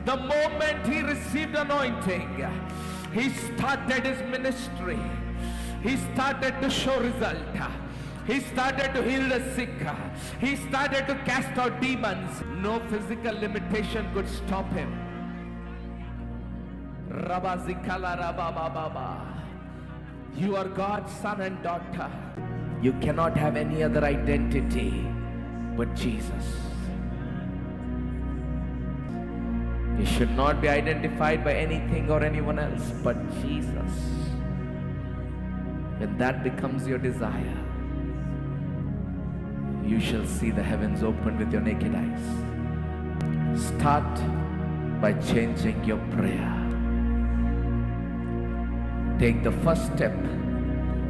The moment he received anointing, he started his ministry. He started to show result. He started to heal the sick. He started to cast out demons. No physical limitation could stop him. You are God's son and daughter. You cannot have any other identity but Jesus. You should not be identified by anything or anyone else but Jesus. When that becomes your desire, you shall see the heavens open with your naked eyes. Start by changing your prayer. Take the first step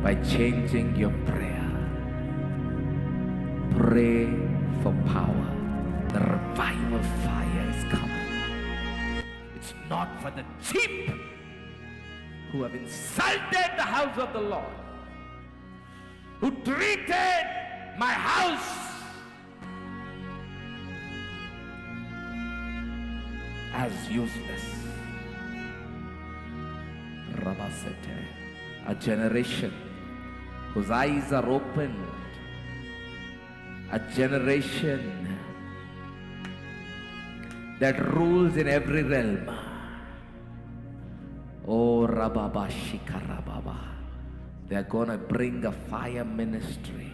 by changing your prayer. Pray for power. The revival fire is coming. It's not for the cheap who have insulted the house of the Lord, who treated my house as useless. A generation whose eyes are opened, a generation that rules in every realm. Oh, Rababa Shikarababa. They're gonna bring a fire ministry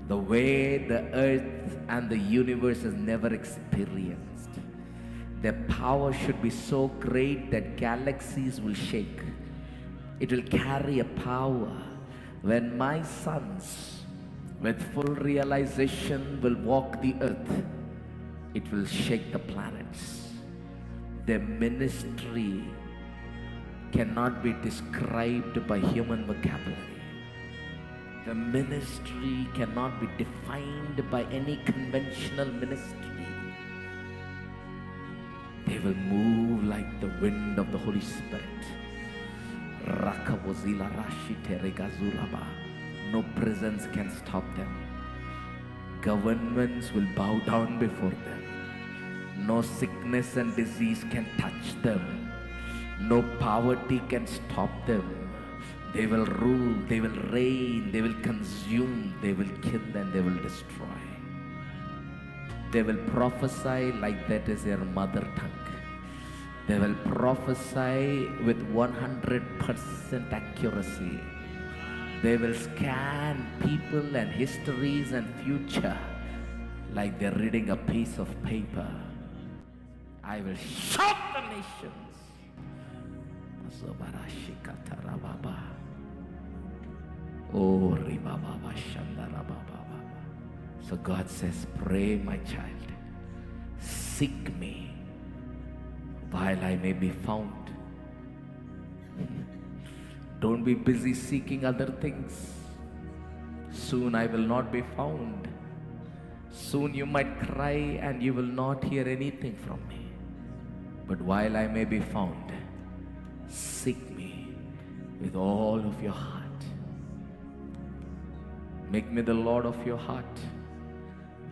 the way the earth and the universe has never experienced. Their power should be so great that galaxies will shake. It will carry a power when my sons, with full realization, will walk the earth. It will shake the planets. Their ministry cannot be described by human vocabulary. The ministry cannot be defined by any conventional ministry. They will move like the wind of the Holy Spirit. No presence can stop them. Governments will bow down before them. No sickness and disease can touch them. No poverty can stop them. They will rule, they will reign, they will consume, they will kill, and they will destroy. They will prophesy like that is their mother tongue. They will prophesy with 100% accuracy. They will scan people and histories and future like they're reading a piece of paper. I will shock the nations. So God says, pray, my child. Seek me while I may be found. Don't be busy seeking other things. Soon I will not be found. Soon you might cry and you will not hear anything from me. But while I may be found, seek me with all of your heart. Make me the Lord of your heart,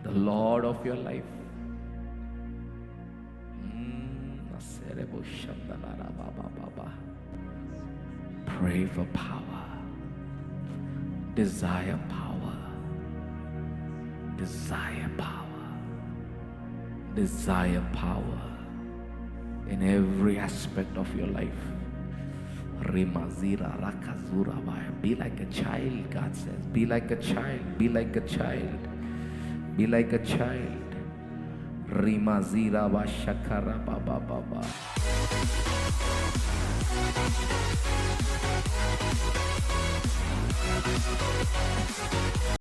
the Lord of your life. Pray for power. Desire power. Desire power. Desire power in every aspect of your life. Be like a child, God says. Be like a child. Be like a child. Be like a child. Rimazira Bashakara Baba Baba.